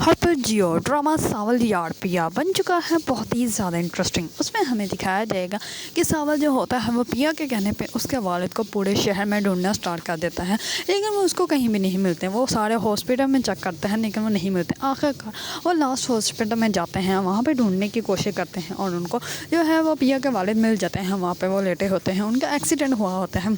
हर जियो drama सावल यार पिया बन चुका है बहुत ही ज़्यादा इंटरेस्टिंग। उसमें हमें दिखाया जाएगा कि सावल जो होता है वो पिया के कहने पे उसके वालिद को पूरे शहर में ढूंढना स्टार्ट कर देता है, लेकिन वो उसको कहीं भी नहीं मिलते। वो सारे हॉस्पिटल में चेक करते हैं लेकिन वो नहीं मिलते। आखिरकार वो लास्ट हॉस्पिटल में जाते हैं, वहाँ पर ढूंढने की कोशिश करते हैं और उनको जो है वो पिया के वालिद मिल जाते हैं। वहाँ पर वो लेटे होते हैं, उनका एक्सीडेंट हुआ होता है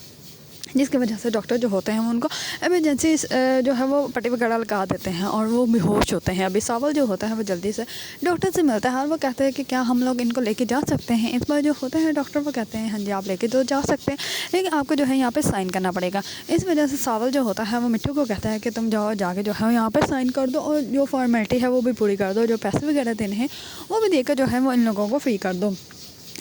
जिसकी वजह से डॉक्टर जो होते हैं वो उनको एमरजेंसी जो है वो पट्टी वगैरह लगा देते हैं और वो बेहोश होते हैं। अभी सावल जो होता है वो जल्दी से डॉक्टर से मिलता है और वो कहते हैं कि क्या हम लोग इनको लेके जा सकते हैं। इस बार जो होते हैं डॉक्टर वो कहते हैं हाँ जी आप लेके तो जा सकते हैं, लेकिन आपको जो है यहाँ पे साइन करना पड़ेगा। इस वजह से सावल जो होता है वो मिट्टू को कहता है कि तुम जाओ जाके जो है यहाँ पर साइन कर दो और जो फॉर्मेलिटी है वो भी पूरी कर दो, जो पैसे वगैरह देने हैं वो भी देकर जो है वो इन लोगों को फ्री कर दो।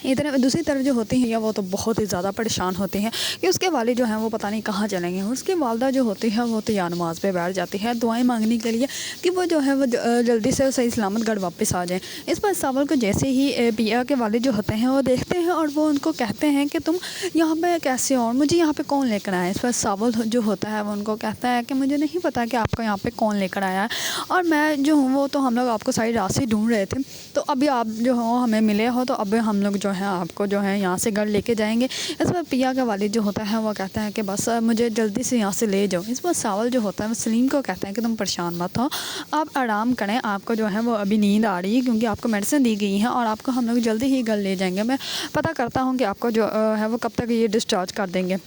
इधर दूसरी तरफ जो होती हैं या वो तो बहुत ही ज़्यादा परेशान होती हैं कि उसके वालिद जो हैं वो पता नहीं कहाँ चलेंगे। उसकी वालदा जो होती है वो तो या नमाज़ पे बैठ जाती है दुआएं मांगने के लिए कि वो जो है वो जल्दी से सही सलामत घर वापस आ जाएं। इस पर सावल को जैसे ही पिया के वालिद जो होते हैं वो देखते हैं और वो उनको कहते हैं कि तुम यहाँ पर कैसे हो और मुझे यहाँ पर कौन लेकर आया है। इस पर सावल जो होता है वो उनको कहता है कि मुझे नहीं पता कि आपको यहाँ पर कौन लेकर आया है और मैं जो हूँ वो तो हम लोग आपको सारी रास्ते ढूंढ रहे थे, तो अभी आप जो हो हमें मिले हो तो अभी हम लोग जो है आपको जो है यहाँ से घर लेके जाएंगे। इस पर पिया का वालिद जो होता है वो कहता है कि बस मुझे जल्दी से यहाँ से ले जाओ। इस पर सावल जो होता है वो सलीम को कहता है कि तुम परेशान मत हो, आप आराम करें, आपको जो है वो अभी नींद आ रही है क्योंकि आपको मेडिसिन दी गई है और आपको हम लोग जल्दी ही घर ले जाएंगे। मैं पता करता हूँ कि आपको जो है वो कब तक ये डिस्चार्ज कर देंगे।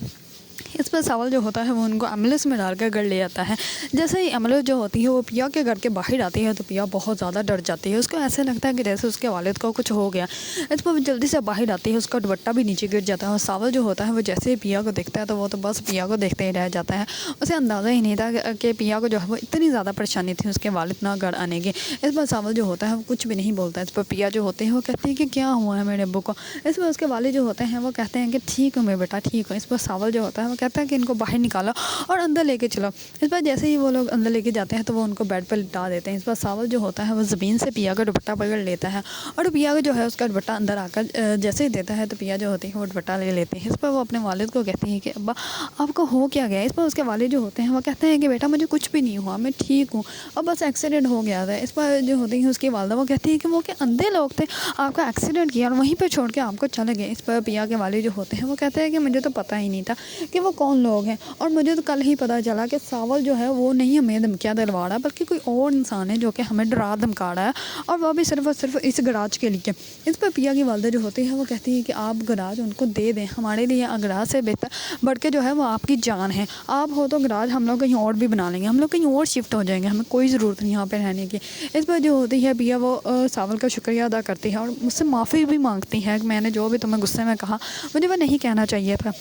इस पर सावल जो होता है वो उनको एम्बुलेंस में डाल कर घर ले जाता है। जैसे ही एम्बुलेंस जो होती है वो पिया के घर के बाहर आती है तो पिया बहुत ज़्यादा डर जाती है। उसको ऐसे लगता है कि जैसे उसके वालिद को कुछ हो गया। इस पर जल्दी से बाहर आती है, उसका दुपट्टा भी नीचे गिर जाता है और सावल जो होता है वो जैसे ही पिया को देखता है तो वो तो बस पिया को देखते ही रह जाता है। उसे अंदाज़ा ही नहीं था कि पिया को जो है वो इतनी ज़्यादा परेशानी थी उसके वालिद ना घर आने की। इस पर सावल जो होता है वो कुछ भी नहीं बोलता। इस पर पिया जो होते हैं वो कहते हैं कि क्या हुआ है मेरे अब्बू को। इस पर उसके वालिद जो होते हैं वो कहते हैं कि ठीक हूँ मैं बेटा ठीक हूँ। इस पर सावल जो होता है वो कहता है कि इनको बाहर निकालो और अंदर लेके चलो। इस पर जैसे ही वो लोग अंदर लेके जाते हैं तो वो उनको बेड पर लिटा देते हैं। इस पर सावल जो होता है वो ज़मीन से पिया का दुपट्टा पकड़ लेता है और पिया का जो है उसका दुपट्टा अंदर आकर जैसे ही देता है तो पिया जो होती है वो दुपट्टा ले लेते हैं। इस पर वो अपने वालिद को कहती हैं कि अब्बा आपको हो क्या गया। इस पर उसके वालिद जो होते हैं वो कहते हैं कि बेटा मुझे कुछ भी नहीं हुआ, मैं ठीक हूँ और बस एक्सीडेंट हो गया था। इस पर जो होती है उसकी वालदा वो कहती है कि वो क्या अंधे लोग थे, आपका एक्सीडेंट किया और वहीं पर छोड़ के आपको चले गए। इस पर पिया के वालिद जो होते हैं वो कहते हैं कि मुझे तो पता ही नहीं था कि वो कौन लोग हैं और मुझे तो कल ही पता चला कि सावल जो है वो नहीं हमें धमकियाँ दिलवा रहा है बल्कि कोई और इंसान है जो कि हमें डरा धमका रहा है और वो भी सिर्फ और सिर्फ इस गराज के लिए। इस पर पिया की वालदा जो होती है वो कहती है कि आप गराज उनको दे दें, हमारे लिए गराज से बेहतर बढ़ के जो है वो आपकी जान है। आप हो तो गराज हम लोग कहीं और भी बना लेंगे, हम लोग कहीं और शिफ्ट हो जाएंगे, हमें कोई ज़रूरत नहीं यहाँ पर रहने की। इस पर जो होती है पिया वो सावल का शुक्रिया अदा करती है और मुझसे माफ़ी भी मांगती है कि मैंने जो भी तुम्हें गुस्से में कहा मुझे वो नहीं कहना चाहिए था।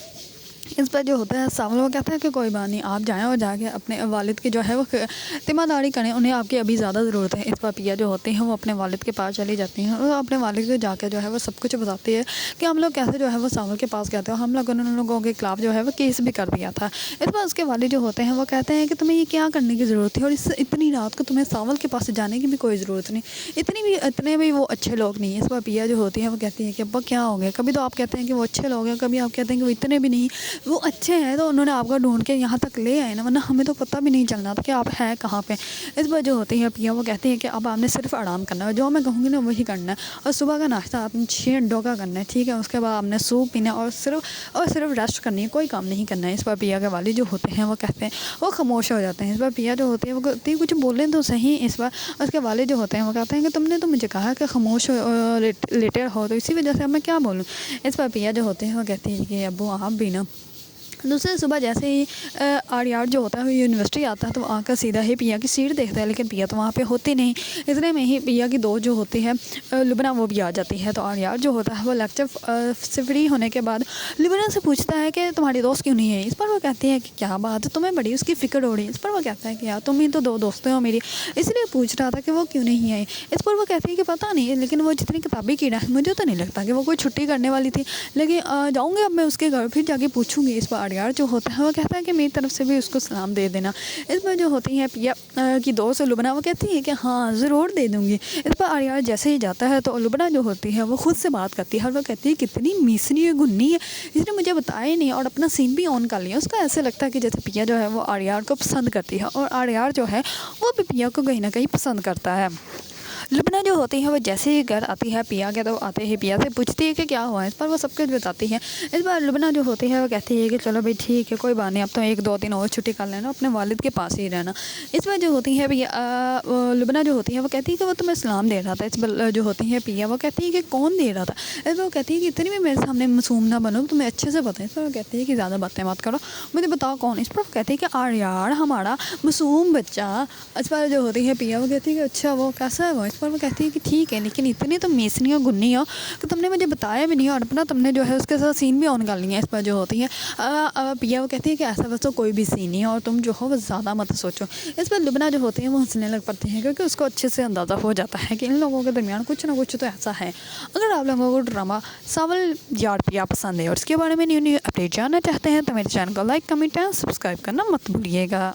इस पर जो होता है सावल वो कहता है कि कोई बात नहीं, आप जाएं और जाके अपने वालिद की जो है वो तीमारदारी करें, उन्हें आपकी अभी ज़्यादा ज़रूरत है। इस पर पिया जो होती हैं वो अपने वालिद के पास चली जाती हैं और अपने वालिद को जाकर जो है वो सब कुछ बताती है कि हम लोग कैसे जो है वो सावल के पास गए थे और हम लोगों ने उन लोगों के खिलाफ़ जो है वो केस भी कर दिया था। इस पर उसके वालिद जो होते हैं वो कहते हैं कि तुम्हें ये क्या करने की ज़रूरत थी और इस इतनी रात को तुम्हें सावल के पास जाने की भी कोई ज़रूरत नहीं, इतने भी वो अच्छे लोग नहीं। इस पर पिया जो होती है वो कहती है कि अब्बा क्या हो गया, कभी तो आप कहते हैं कि वो अच्छे लोग हैं, कभी आप कहते हैं कि वो इतने भी नहीं, वो अच्छे हैं तो उन्होंने आपको ढूंढ के यहाँ तक ले आए ना, वरना हमें तो पता भी नहीं चलना था कि आप हैं कहाँ पे। इस पर जो होती है पिया वो कहती है कि अब आपने सिर्फ आराम करना है, जो मैं कहूँगी ना वही करना है और सुबह का नाश्ता आपने 6 अंडों का करना है, ठीक है। उसके बाद आपने सूप पीना और सिर्फ रेस्ट करनी है, कोई काम नहीं करना है। इस पर पिया के वालिद जो होते हैं वो कहते हैं वो खामोश हो जाते हैं। इस पर पिया जो होती है वो कहती है कुछ बोलें तो सही। इस पर उसके वालिद जो होते हैं वो कहते हैं कि तुमने तो मुझे कहा कि खामोश लेटे हो तो इसी वजह से अब मैं क्या बोलूँ। इस पर पिया जो होते हैं वो कहती है कि अब्बू आप भी ना। दूसरे सुबह जैसे ही आर्यार जो होता है वो यूनिवर्सिटी आता है तो आकर सीधा ही पिया की सीट देखता है, लेकिन पिया तो वहाँ पे होती नहीं। इतने में ही पिया की दोस्त जो होती है लुबना वो भी आ जाती है। तो आर्यार जो होता है वो लेक्चर से फ्री होने के बाद लुबना से पूछता है कि तुम्हारी दोस्त क्यों नहीं है। इस पर वो कहती है कि क्या बात है, तुम्हें बड़ी उसकी फ़िक्र हो रही है। इस पर वो कहता है कि यार तुम ही तो 2 दोस्तें हो मेरी, इसलिए पूछ रहा था कि वो क्यों नहीं आई। इस पर वो कहती है कि पता नहीं, लेकिन वो जितनी किताबी कीड़ा है मुझे तो नहीं लगता कि वो कोई छुट्टी करने वाली थी, लेकिन जाऊँगी अब मैं उसके घर फिर जाके पूछूँगी। इस पर आर्यार जो होता है वो कहता है कि मेरी तरफ से भी उसको सलाम दे देना। इस पर जो होती है पिया की दोस्त लुबना वो कहती है कि हाँ ज़रूर दे दूँगी। इस पर आर्यार जैसे ही जाता है तो लुबना जो होती है वो खुद से बात करती है और वो कहती है कितनी मीसनी है गुन्नी है, इसने मुझे बताया ही नहीं और अपना सीन भी ऑन कर लिया। उसको ऐसे लगता है कि जैसे पिया जो है वो आर्यार को पसंद करती है और आर्यार जो है वो भी पिया को कहीं ना कहीं पसंद करता है। लुबना जो होती है वो जैसे ही घर आती है पिया के तो आते ही पिया से पूछती है कि क्या हुआ है। इस पर वो सब कुछ बताती है। इस बार लुबना जो होती है वो कहती है कि चलो भाई ठीक है कोई बात नहीं, अब तो 1-2 दिन और छुट्टी कर लेना, अपने वालिद के पास ही रहना। इस बार जो होती है पिया लुबना जो होती है वो कहती है कि वो तुम्हें सलाम दे रहा था। इस बार जो होती है पिया वो कहती है कि कौन दे रहा था। इस बार वो कहती है कि इतनी भी मेरे सामने मासूम ना बनो, तुम्हें अच्छे से पता है। इस पर वो कहती है कि ज़्यादा बातें मत करो, मुझे बताओ कौन। इस पर वो कहती है कि आर्यार हमारा मासूम बच्चा। इस पर जो होती है पिया वो कहती है कि अच्छा वो कैसा है वो। इस पर वो कहती है कि ठीक है लेकिन इतनी तो मीसनी और गुन्नी हो कि तुमने मुझे बताया भी नहीं और अपना तुमने जो है उसके साथ सीन भी ऑन कर लिया। इस पर जो होती है पिया वो कहती है कि ऐसा वैसा कोई भी सीन नहीं है और तुम जो हो वो ज़्यादा मत सोचो। इस पर लुबना जो होती है वो हंसने लग पड़ती है क्योंकि उसको अच्छे से अंदाज़ा हो जाता है कि इन लोगों के दरमियान कुछ ना कुछ तो ऐसा है। अगर आप लोगों को ड्रामा सावल यार पिया पसंद है और इसके बारे में न्यू अपडेट जानना चाहते हैं तो मेरे चैनल को लाइक कमेंट एंड सब्सक्राइब करना मत भूलिएगा।